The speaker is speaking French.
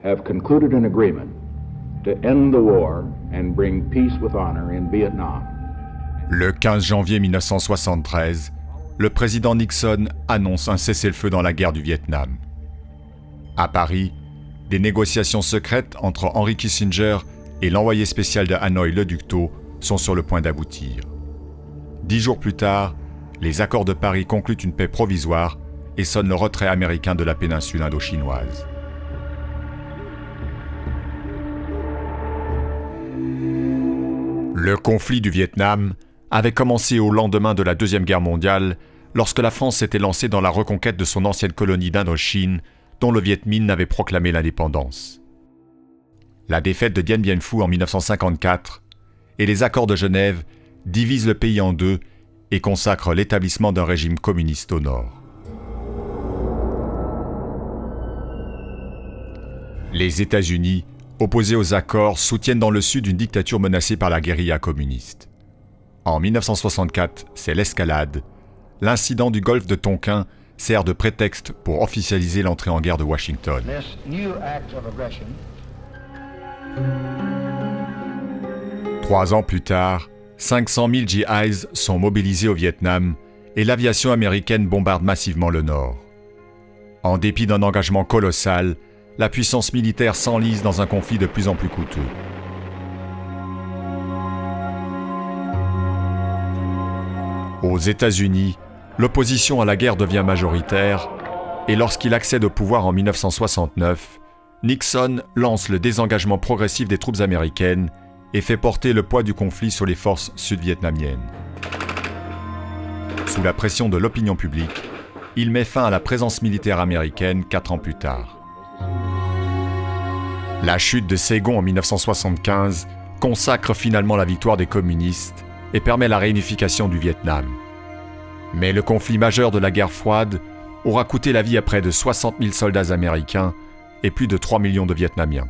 have concluded an agreement to end the war and bring peace with honor in Vietnam. Le 15 janvier 1973, le président Nixon annonce un cessez-le-feu dans la guerre du Vietnam. À Paris, des négociations secrètes entre Henry Kissinger et l'envoyé spécial de Hanoï, Le Duc Tho, sont sur le point d'aboutir. 10 jours plus tard, les accords de Paris concluent une paix provisoire et sonnent le retrait américain de la péninsule indo-chinoise. Le conflit du Vietnam avait commencé au lendemain de la Deuxième Guerre mondiale, lorsque la France s'était lancée dans la reconquête de son ancienne colonie d'Indochine, dont le Viet Minh avait proclamé l'indépendance. La défaite de Dien Bien Phu en 1954 et les accords de Genève divisent le pays en deux et consacrent l'établissement d'un régime communiste au nord. Les États-Unis, opposés aux accords, soutiennent dans le sud une dictature menacée par la guérilla communiste. En 1964, c'est l'escalade. L'incident du golfe de Tonkin sert de prétexte pour officialiser l'entrée en guerre de Washington. 3 ans plus tard, 500 000 GIs sont mobilisés au Vietnam et l'aviation américaine bombarde massivement le nord. En dépit d'un engagement colossal, la puissance militaire s'enlise dans un conflit de plus en plus coûteux. Aux États-Unis, l'opposition à la guerre devient majoritaire et lorsqu'il accède au pouvoir en 1969, Nixon lance le désengagement progressif des troupes américaines et fait porter le poids du conflit sur les forces sud-vietnamiennes. Sous la pression de l'opinion publique, il met fin à la présence militaire américaine 4 ans plus tard. La chute de Saigon en 1975 consacre finalement la victoire des communistes et permet la réunification du Vietnam. Mais le conflit majeur de la guerre froide aura coûté la vie à près de 60 000 soldats américains et plus de 3 millions de Vietnamiens.